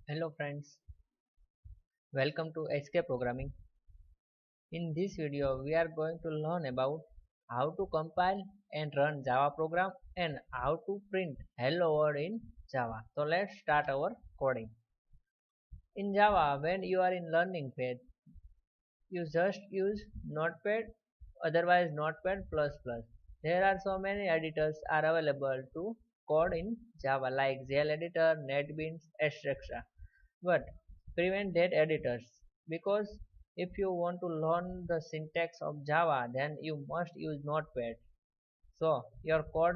Hello friends, welcome to HK Programming. In this video, we are going to learn about how to compile and run Java program and how to print hello world in Java. So let's start our coding. In Java, when you are in learning phase, you just use Notepad, otherwise Notepad++. There are so many editors are available to code in Java like ZL Editor, NetBeans, etc. But prevent that editors, because if you want to learn the syntax of Java, then you must use Notepad. So your code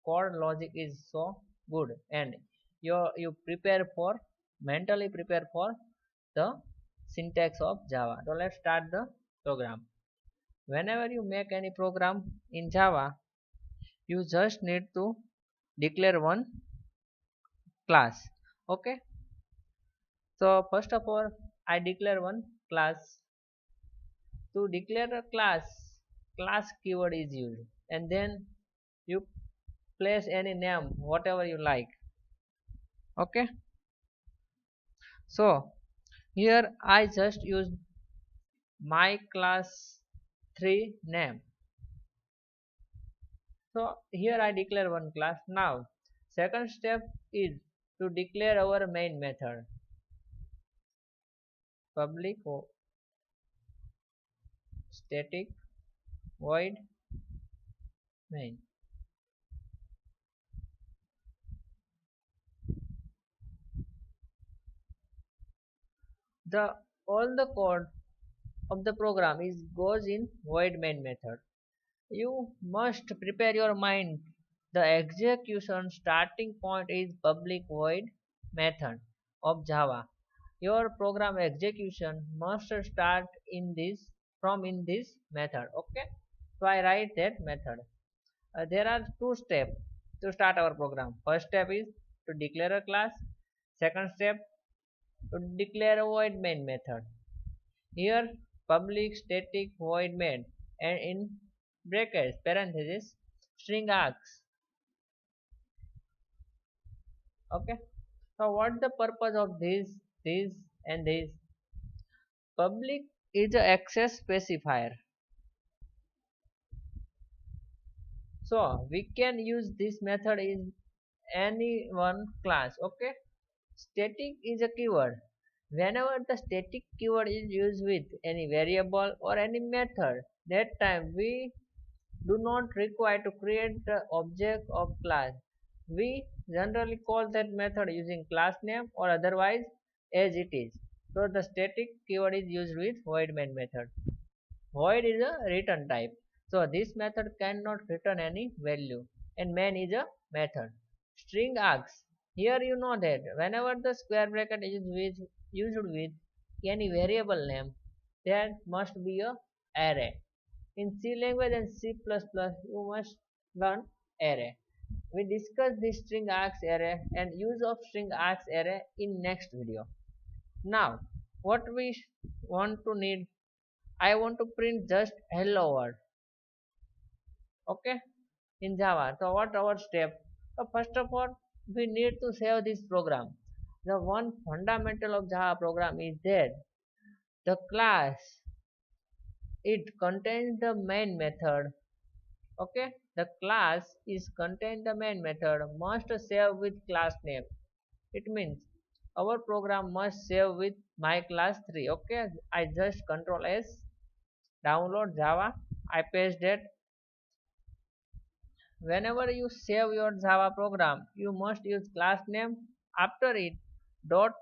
logic is so good, and you prepare for mentally prepare for the syntax of Java. So let's start the program. Whenever you make any program in Java, you just need to declare one class. Okay, so first of all, I declare one class. To declare a class keyword is used, and then you place any name whatever you like. Okay, so here I just use my class 3 name. So here I declare one class. Now second step is to declare our main method, public static void main. The all the code of the program is goes in void main method. You must prepare your mind. The execution starting point is public void method of Java. Your program execution must start in this method. Okay, so I write that method. There are two steps to start our program. First step is to declare a class. Second step, to declare a void main method. Here public static void main, and in brackets parenthesis string args. Okay, so what's the purpose of this and this? Public is a access specifier, so we can use this method in any one class. Okay, static is a keyword. Whenever the static keyword is used with any variable or any method, that time we do not require to create the object of class. We generally call that method using class name or otherwise as it is. So the static keyword is used with void main method. Void is a return type. So this method cannot return any value, and main is a method. String args. Here you know that whenever the square bracket is used with any variable name, there must be a array. In C language and C++, you must learn array. We discuss the string args array and use of string args array in next video. Now, what we want to need, I want to print just hello world. Okay, in Java. So what our step? So first of all, we need to save this program. The one fundamental of Java program is that the class, it contains the main method. Okay, the class is contain the main method must save with class name. It means our program must save with my class 3. Okay, I just control S, download Java, I paste it. Whenever you save your Java program, you must use class name, after it dot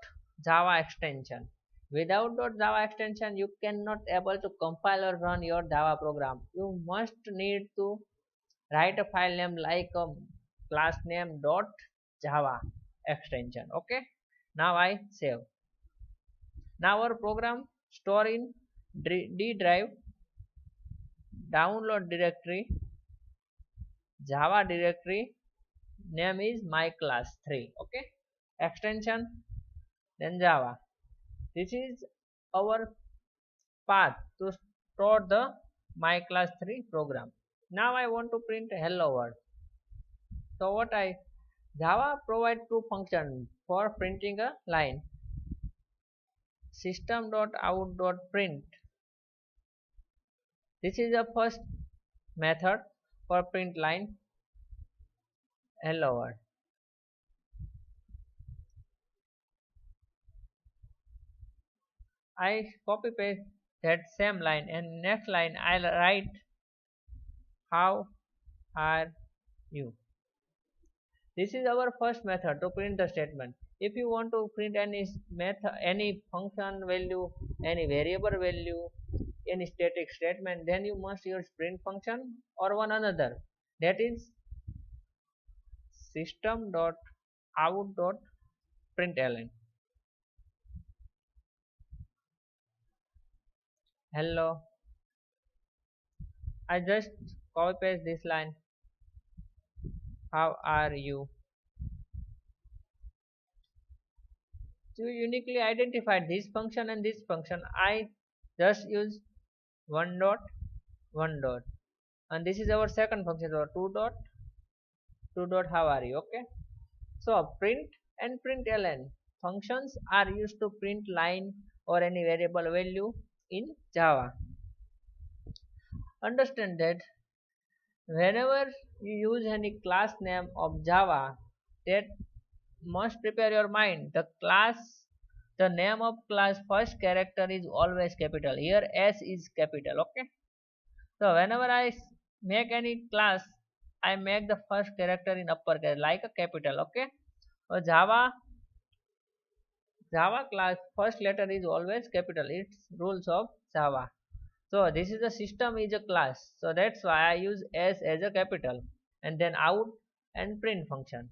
Java extension. Without dot Java extension, you cannot able to compile or run your Java program. You must need to write a file name like class name dot Java extension. Okay, now I save. Now our program store in D drive, download directory, Java directory, name is my class 3. Okay, extension, then Java. This is our path to store the my class 3 program. Now I want to print hello world. So what I Java provides two functions for printing a line. System.out.print. This is the first method for print line hello world. I copy paste that same line and next line I'll write how are you. This is our first method to print the statement. If you want to print any method, any function value, any variable value, any static statement, then you must use print function or one another. That is system.out.println. Hello. I just copy paste this line. How are you? To uniquely identify this function and this function, I just use one dot, one dot, and this is our second function, so two dot, two dot. How are you? Okay. So print and println functions are used to print line or any variable value in Java. Understand that whenever you use any class name of Java, that must prepare your mind. The name of class first character is always capital. Here S is capital. Okay. So whenever I make any class, I make the first character in uppercase like a capital. Okay. So Java class first letter is always capital. It's rules of Java. So this is the system is a class. So that's why I use S as a capital and then out and print function.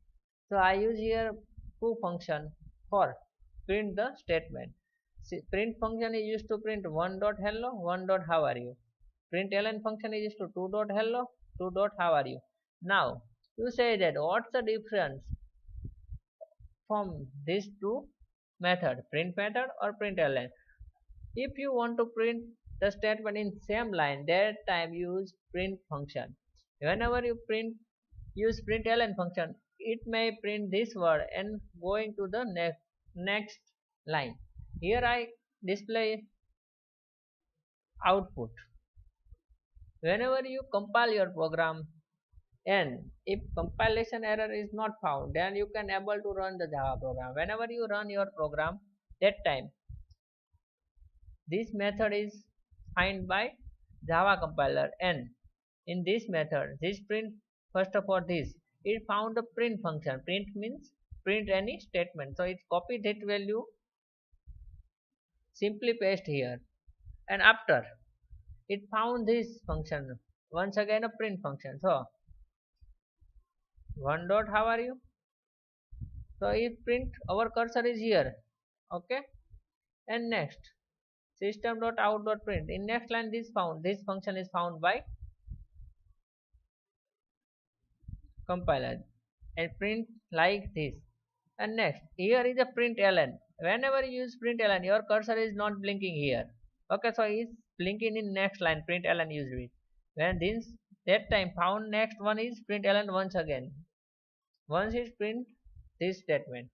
So I use here two function for print the statement. See, print function is used to print one dot hello, one dot how are you. Println function is used to two dot hello, two dot how are you. Now you say that what's the difference from these two method, print method or println? If you want to print the statement in same line, that time use print function. Whenever you use println function, it may print this word and going to the next line. Here I display output. Whenever you compile your program and if compilation error is not found, then you can able to run the Java program. Whenever you run your program, that time this method is find by Java compiler, and in this method this print, first of all this it found the print function. Print means print any statement, so it copy that value, simply paste here, and after it found this function, once again a print function. So one dot how are you, so it print our cursor is here. Okay. And next system.out.print, in next line this function is found by compiler and print like this. And next here is a println. Whenever you use println, your cursor is not blinking here. Okay, so it's blinking in next line, println used it. When this that time found next one is println once again. Once it print this statement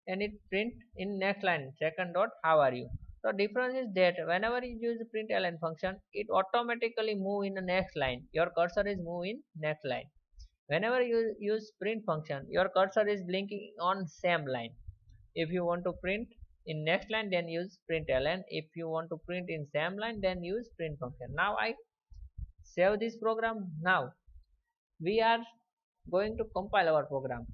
and it print in next line second dot how are you. So difference is that whenever you use the println function, it automatically move in the next line. Your cursor is move in next line. Whenever you use print function, your cursor is blinking on same line. If you want to print in next line, then use println. If you want to print in same line, then use print function. Now I save this program. Now we are going to compile our program.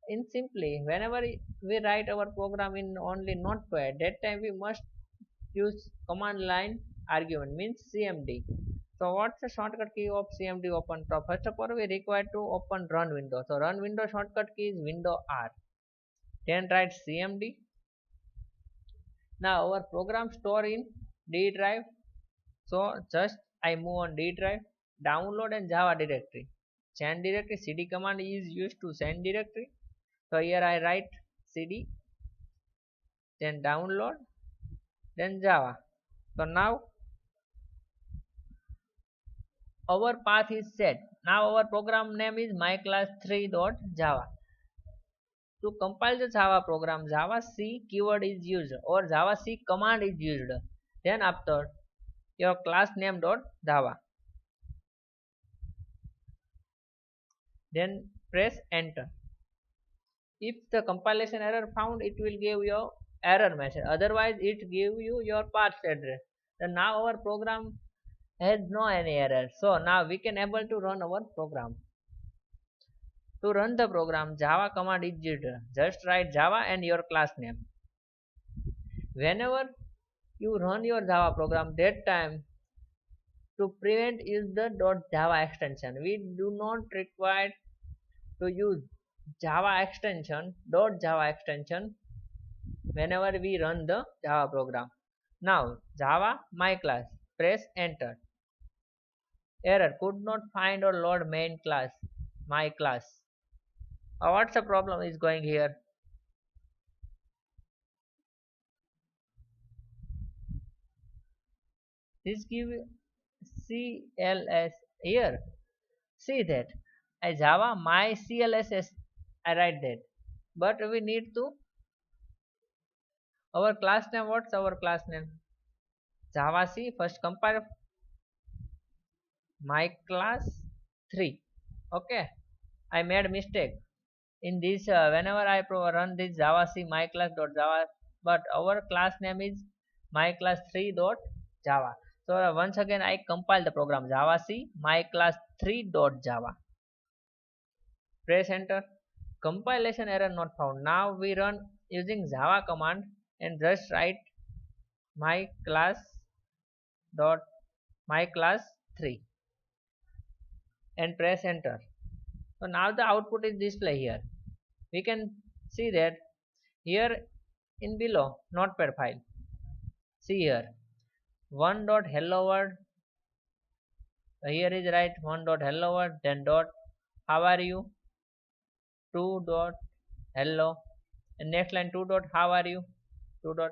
In simply, whenever we write our program in only Notepad, that time we must use command line argument, means CMD. So what's the shortcut key of CMD open? So first of all we require to open run window. So run window shortcut key is window R. Then write CMD. Now our program store in D drive. So just I move on D drive, download and Java directory. Send directory, CD command is used to send directory. So here I write CD, then download, then Java. So now our path is set. Now our program name is myclass3.java. To compile the Java program, Java C keyword is used or Java C command is used. Then after your class name dot Java. Then press enter. If the compilation error found, it will give you error message. Otherwise, it give you your path address. So now our program has no any error. So now we can able to run our program. To run the program, Java command is used. Just write Java and your class name. Whenever you run your Java program, that time to prevent use the .java extension. We do not require to use Java extension .java extension whenever we run the Java program. Now Java my class. Press enter. Error, could not find or load main class my class. What's the problem is going here? This give CLS here. See that I Java my CLSS I write that, but we need to our class name. What's our class name? Java C. First compile my class 3. Okay, I made mistake in this whenever I run this Java C my class dot Java, but our class name is my class 3 dot Java. So once again I compile the program Java C my class 3 dot Java. Press enter. Compilation error not found. Now we run using Java command and just write my class dot my class 3 and press enter. So now the output is display here. We can see that here in below notepad file. See here 1 dot hello world. Here is right 1 dot hello world, then dot how are you, 2 dot hello, and next line 2 dot how are you, 2 dot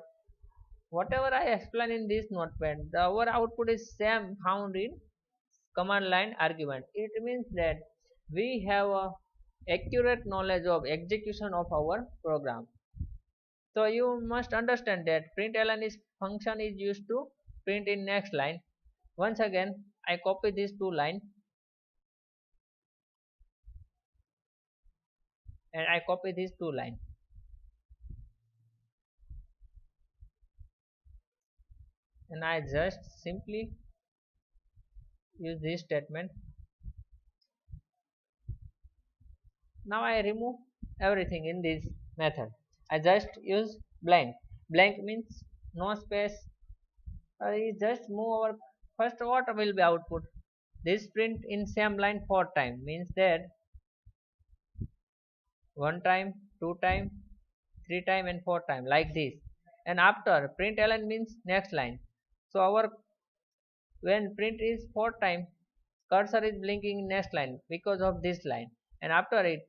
whatever I explain in this notepad. Our output is same found in command line argument. It means that we have a accurate knowledge of execution of our program. So you must understand that println is function is used to print in next line. Once again I copy these two line and I copy these two line and I just simply use this statement. Now I remove everything in this method. I just use blank. Blank means no space. I just move our first what will be output. This print in same line 4 time means that 1 time, 2 time, 3 time and 4 time like this. And after print ln means next line. So our when print is 4 time, cursor is blinking in next line because of this line, and after it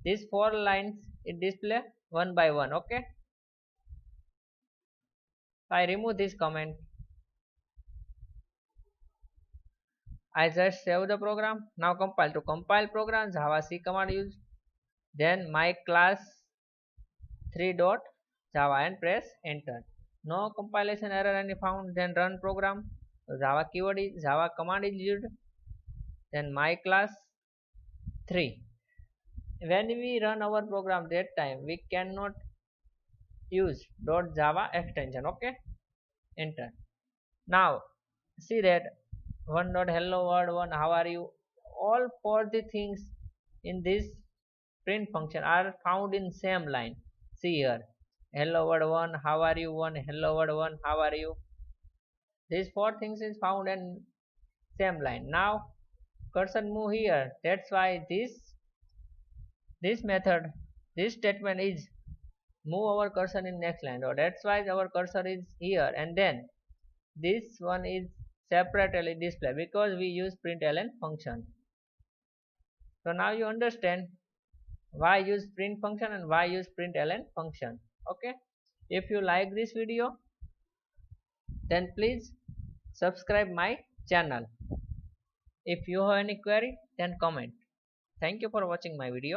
these 4 lines it display one by one. Okay, I remove this comment. I just save the program. Now compile. To compile program Java C command use, then my class 3 dot Java and press enter. No compilation error any found. Then run program. Java keyword is Java command is used. Then my class 3. When we run our program that time we cannot use .java extension. Okay, enter. Now see that 1 dot hello world, 1 how are you, all 4 the things in this print function are found in same line. See here hello world 1 how are you 1, hello world 1 how are you. These 4 things is found in same line. Now cursor move here, that's why this method, this statement is move our cursor in next line. So that's why our cursor is here, and then this one is separately display because we use println function. So now you understand why use print function and why use println function. Okay, if you like this video then please subscribe my channel. If you have any query, then comment. Thank you for watching my video.